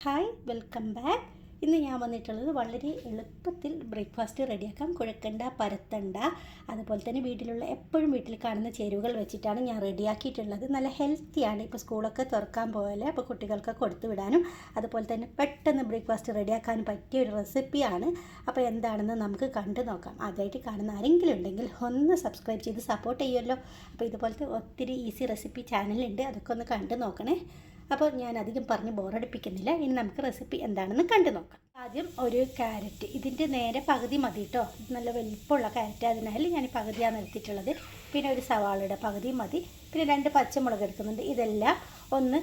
Hi welcome back. ഇന്ന് ഞാൻ വന്നിട്ടുള്ളത് വളരെ എളുപ്പത്തിൽ ബ്രേക്ക്ഫാസ്റ്റ് റെഡിയാക്കാം. കുഴക്കണ്ട, പരത്തണ്ട, അതുപോലെ തന്നെ എപ്പോഴും വീട്ടിൽ കാണുന്ന ചേരുവകൾ വെച്ചിട്ടാണ് ഞാൻ റെഡിയാക്കിയിട്ടുള്ളത്. നല്ല ഹെൽത്തിയാണ്. ഇപ്പോൾ സ്കൂളൊക്കെ തുറക്കാൻ പോയാലേ അപ്പോൾ കുട്ടികൾക്ക് കൊടുത്തു വിടാനും അതുപോലെ തന്നെ പെട്ടെന്ന് ബ്രേക്ക്ഫാസ്റ്റ് റെഡിയാക്കാനും പറ്റിയ ഒരു റെസിപ്പിയാണ്. അപ്പോൾ എന്താണെന്ന് നമുക്ക് കണ്ടു നോക്കാം. ആദ്യമായിട്ട് കാണുന്ന ആരെങ്കിലും ഉണ്ടെങ്കിൽ ഒന്ന് സബ്സ്ക്രൈബ് ചെയ്ത് സപ്പോർട്ട് ചെയ്യുമല്ലോ. അപ്പോൾ ഇതുപോലത്തെ ഒത്തിരി ഈസി റെസിപ്പി ചാനലുണ്ട്, അതൊക്കെ ഒന്ന് കണ്ടു നോക്കണേ. അപ്പോൾ ഞാൻ അധികം പറഞ്ഞ് ബോറടിപ്പിക്കുന്നില്ല. ഇനി നമുക്ക് റെസിപ്പി എന്താണെന്ന് കണ്ടു നോക്കാം. ആദ്യം ഒരു ക്യാരറ്റ്, ഇതിൻ്റെ നേരെ പകുതി മതി കേട്ടോ. നല്ല വലിപ്പമുള്ള ക്യാരറ്റ്, അതിനാൽ ഞാൻ പകുതിയാണ് എടുത്തിട്ടുള്ളത്. പിന്നെ ഒരു സവാളയുടെ പകുതി മതി. പിന്നെ 2 പച്ചമുളക് എടുക്കുന്നുണ്ട്. ഇതെല്ലാം ഒന്ന്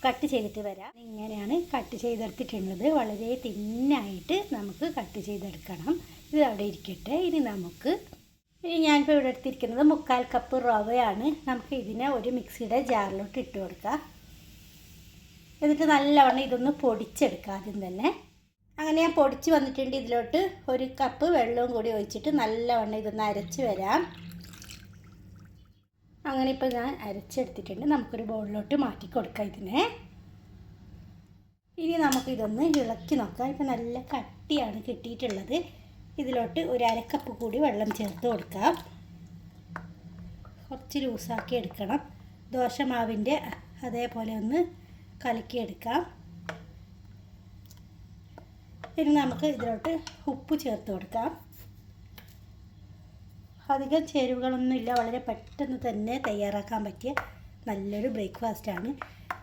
കട്ട് ചെയ്തിട്ട് വരാം. ഇങ്ങനെയാണ് കട്ട് ചെയ്തെടുത്തിട്ടുള്ളത്. വളരെ തിന്നായിട്ട് നമുക്ക് കട്ട് ചെയ്തെടുക്കണം. ഇത് അവിടെ ഇരിക്കട്ടെ. ഇനി ഞാനിപ്പോൾ ഇവിടെ എടുത്തിരിക്കുന്നത് 3/4 കപ്പ് റവയാണ്. നമുക്ക് ഇതിനെ ഒരു മിക്സിയുടെ ജാറിലോട്ട് ഇട്ട് കൊടുക്കാം. എന്നിട്ട് നല്ലവണ്ണം ഇതൊന്ന് പൊടിച്ചെടുക്കാം ആദ്യം തന്നെ. അങ്ങനെ ഞാൻ പൊടിച്ച് വന്നിട്ടുണ്ട്. ഇതിലോട്ട് 1 കപ്പ് വെള്ളവും കൂടി ഒഴിച്ചിട്ട് നല്ലവണ്ണം ഇതൊന്ന് അരച്ച് വരാം. അങ്ങനെ ഇപ്പോൾ ഞാൻ അരച്ചെടുത്തിട്ടുണ്ട്. നമുക്കൊരു ബൗളിലോട്ട് മാറ്റി കൊടുക്കാം ഇതിനെ. ഇനി നമുക്കിതൊന്ന് ഇളക്കി നോക്കാം. ഇപ്പോൾ നല്ല കട്ടിയാണ് കിട്ടിയിട്ടുള്ളത്. ഇതിലോട്ട് ഒരു 1/2 കപ്പ് കൂടി വെള്ളം ചേർത്ത് കൊടുക്കാം. കുറച്ച് ലൂസാക്കി എടുക്കണം. ദോശമാവിൻ്റെ അതേപോലെ ഒന്ന് കലക്കിയെടുക്കാം. ഇനി നമുക്ക് ഇതിലോട്ട് ഉപ്പ് ചേർത്ത് കൊടുക്കാം. അധികം ചേരുവകളൊന്നുമില്ല. വളരെ പെട്ടെന്ന് തന്നെ തയ്യാറാക്കാൻ പറ്റിയ നല്ലൊരു ബ്രേക്ക്ഫാസ്റ്റാണ്.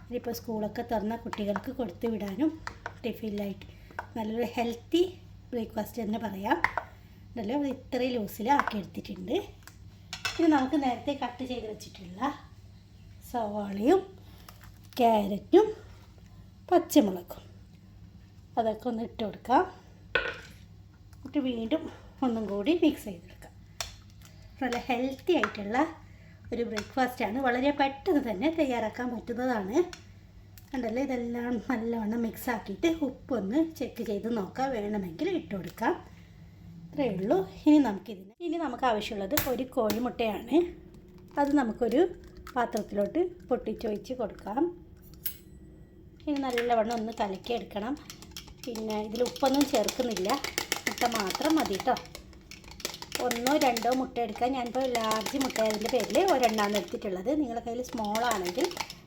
ഇതിപ്പോൾ സ്കൂളൊക്കെ തുറന്ന കുട്ടികൾക്ക് കൊടുത്തു വിടാനും ടിഫിനിലായിട്ട് നല്ലൊരു ഹെൽത്തി ബ്രേക്ക്ഫാസ്റ്റ് തന്നെ പറയാം. നല്ല ഇത്രയും ലൂസിലാക്കി എടുത്തിട്ടുണ്ട്. ഇനി നമുക്ക് നേരത്തെ കട്ട് ചെയ്ത് വെച്ചിട്ടുള്ള സവാളയും ക്യാരറ്റും പച്ചമുളകും അതൊക്കെ ഒന്ന് ഇട്ട് കൊടുക്കാം. എന്നിട്ട് വീണ്ടും ഒന്നും കൂടി മിക്സ് ചെയ്തെടുക്കാം. നല്ല ഹെൽത്തി ആയിട്ടുള്ള ഒരു ബ്രേക്ക്ഫാസ്റ്റാണ്. വളരെ പെട്ടെന്ന് തന്നെ തയ്യാറാക്കാൻ പറ്റുന്നതാണ്. കണ്ടല്ലോ, ഇതെല്ലാം നല്ലവണ്ണം മിക്സ് ആക്കിയിട്ട് ഉപ്പൊന്ന് ചെക്ക് ചെയ്ത് നോക്കാം. വേണമെങ്കിൽ ഇട്ട് കൊടുക്കാം. ഇത്രയേ ഉള്ളൂ. ഇനി നമുക്ക് ആവശ്യമുള്ളത് ഒരു കോഴിമുട്ടയാണ്. അത് നമുക്കൊരു പാത്രത്തിലോട്ട് പൊട്ടിച്ചൊഴിച്ച് കൊടുക്കാം. ഇനി നല്ലവണ്ണം ഒന്ന് കലക്കിയെടുക്കണം. പിന്നെ ഇതിൽ ഉപ്പൊന്നും ചേർക്കുന്നില്ല, മുട്ട മാത്രം മതി കേട്ടോ. 1 2 മുട്ട എടുക്കാം. ഞാനിപ്പോൾ ലാർജ് മുട്ട അതിൻ്റെ പേരിൽ ഒരെണ്ണമാണ് എടുത്തിട്ടുള്ളത്. നിങ്ങളുടെ കയ്യിൽ സ്മോൾ ആണെങ്കിൽ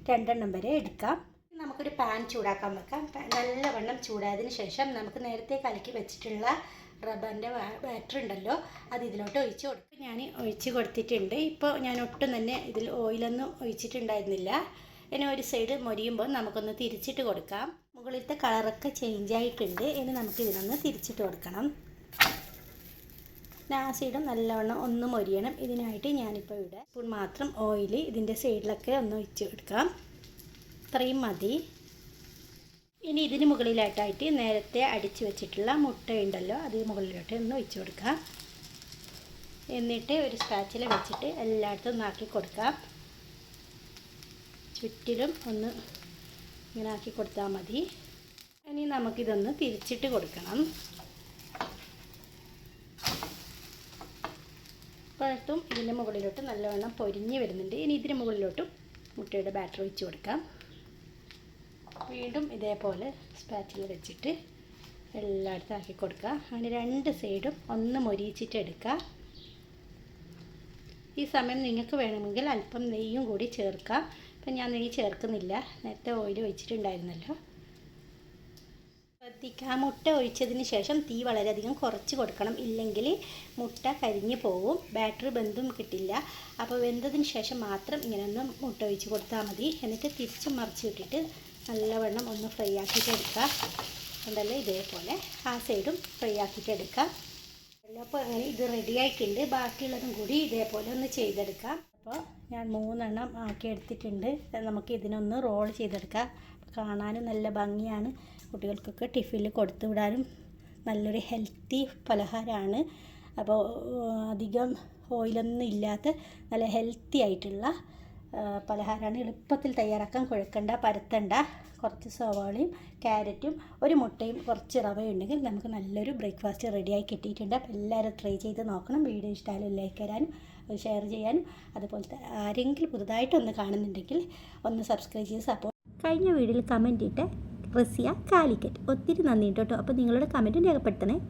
2 എണ്ണം വരെ എടുക്കാം. നമുക്കൊരു പാൻ ചൂടാക്കാൻ വെക്കാം. നല്ലവണ്ണം ചൂടായതിന് ശേഷം നമുക്ക് നേരത്തെ കലക്കി വെച്ചിട്ടുള്ള റബ്ബറിൻ്റെ ബാറ്റർ ഉണ്ടല്ലോ, അത് ഇതിലോട്ട് ഒഴിച്ച് കൊടുക്കും. ഞാൻ ഒഴിച്ച് കൊടുത്തിട്ടുണ്ട്. ഇപ്പോൾ ഞാൻ ഒട്ടും തന്നെ ഇതിൽ ഓയിലൊന്നും ഒഴിച്ചിട്ടുണ്ടായിരുന്നില്ല. ഇനി ഒരു സൈഡ് മൊരിയുമ്പോൾ നമുക്കൊന്ന് തിരിച്ചിട്ട് കൊടുക്കാം. മുകളിലത്തെ കളറൊക്കെ ചേഞ്ച് ആയിട്ടുണ്ട്. ഇനി നമുക്കിതിനൊന്ന് തിരിച്ചിട്ട് കൊടുക്കണം. ആ സൈഡും നല്ലവണ്ണം ഒന്ന് മൊരിയണം. ഇതിനായിട്ട് ഞാനിപ്പോൾ ഇവിടെ സ്പൂൺ മാത്രം ഓയിൽ ഇതിൻ്റെ സൈഡിലൊക്കെ ഒന്ന് ഒഴിച്ച് കൊടുക്കാം. ഇത്രയും മതി. ഇനി ഇതിന് മുകളിലായിട്ടായിട്ട് നേരത്തെ അടിച്ച് വെച്ചിട്ടുള്ള മുട്ട ഉണ്ടല്ലോ, അത് മുകളിലോട്ട് ഒന്ന് ഒഴിച്ച് കൊടുക്കാം. എന്നിട്ട് ഒരു സ്പാച്ചില വെച്ചിട്ട് എല്ലായിടത്തും ഒന്നാക്കി കൊടുക്കാം. ചുറ്റിലും ഒന്ന് ഇങ്ങനെ ആക്കി കൊടുത്താൽ മതി. ഇനി നമുക്കിതൊന്ന് തിരിച്ചിട്ട് കൊടുക്കണം. ഇപ്പോഴത്തും ഇതിൻ്റെ മുകളിലോട്ട് നല്ലവണ്ണം പൊരിഞ്ഞ് വരുന്നുണ്ട്. ഇനി ഇതിന് മുകളിലോട്ടും മുട്ടയുടെ ബാറ്റർ ഒഴിച്ച് കൊടുക്കാം. വീണ്ടും ഇതേപോലെ സ്പാച്ചിൽ വെച്ചിട്ട് എല്ലായിടത്തും ആക്കി കൊടുക്കുക. അങ്ങനെ 2 സൈഡും ഒന്ന് മൊരിയിച്ചിട്ട് എടുക്കുക. ഈ സമയം നിങ്ങൾക്ക് വേണമെങ്കിൽ അല്പം നെയ്യും കൂടി ചേർക്കാം. ഇപ്പം ഞാൻ നെയ്യ് ചേർക്കുന്നില്ല, നേരത്തെ ഓയിൽ ഒഴിച്ചിട്ടുണ്ടായിരുന്നല്ലോ. ശ്രദ്ധിക്കുക, മുട്ട ഒഴിച്ചതിന് ശേഷം തീ വളരെയധികം കുറച്ച് കൊടുക്കണം. ഇല്ലെങ്കിൽ മുട്ട കരിഞ്ഞു പോവും, ബാറ്ററി ബന്ധം കിട്ടില്ല. അപ്പോൾ വെന്തതിന് ശേഷം മാത്രം ഇങ്ങനെ ഒന്ന് മുട്ട ഒഴിച്ച് കൊടുത്താൽ മതി. എന്നിട്ട് തിരിച്ച് മറിച്ച് ഇട്ടിട്ട് നല്ലവണ്ണം ഒന്ന് ഫ്രൈ ആക്കിയിട്ട് എടുക്കുക. ഉണ്ടല്ലോ, ഇതേപോലെ ആ സൈഡും ഫ്രൈ ആക്കിയിട്ട് എടുക്കുക. അപ്പോൾ അങ്ങനെ ഇത് റെഡി ആയിട്ടുണ്ട്. ബാക്കിയുള്ളതും കൂടി ഇതേപോലെ ഒന്ന് ചെയ്തെടുക്കാം. അപ്പോൾ ഞാൻ 3 എണ്ണം ആക്കി എടുത്തിട്ടുണ്ട്. നമുക്ക് ഇതിനൊന്ന് റോൾ ചെയ്തെടുക്കാം. കാണാനും നല്ല ഭംഗിയാണ്. കുട്ടികൾക്കൊക്കെ ടിഫിനിൽ കൊടുത്തു വിടാനും നല്ലൊരു ഹെൽത്തി പലഹാരമാണ്. അപ്പോൾ അധികം ഓയിലൊന്നും ഇല്ലാത്ത നല്ല ഹെൽത്തി ആയിട്ടുള്ള പലഹാരമാണ്. എളുപ്പത്തിൽ തയ്യാറാക്കാൻ. കുഴക്കണ്ട, പരത്തണ്ട. കുറച്ച് സവാളയും ക്യാരറ്റും ഒരു മുട്ടയും കുറച്ച് റവയും ഉണ്ടെങ്കിൽ നമുക്ക് നല്ലൊരു ബ്രേക്ക്ഫാസ്റ്റ് റെഡിയായി കിട്ടിയിട്ടുണ്ട്. അപ്പോൾ എല്ലാവരും ട്രൈ ചെയ്ത് നോക്കണം. വീഡിയോ ഇഷ്ടമായാലും ലൈക്ക് തരാനും ഷെയർ ചെയ്യാനും അതുപോലത്തെ ആരെങ്കിലും പുതുതായിട്ടൊന്ന് കാണുന്നുണ്ടെങ്കിൽ ഒന്ന് സബ്സ്ക്രൈബ് ചെയ്ത് സപ്പോർട്ട്. കഴിഞ്ഞ വീഡിയോയിൽ കമൻറ്റ് ഇട്ട് റസിയ കാലിക്കറ്റ്. ഒത്തിരി നന്ദി കേട്ടോ. അപ്പോൾ നിങ്ങളുടെ കമൻറ്റും രേഖപ്പെടുത്തണേ.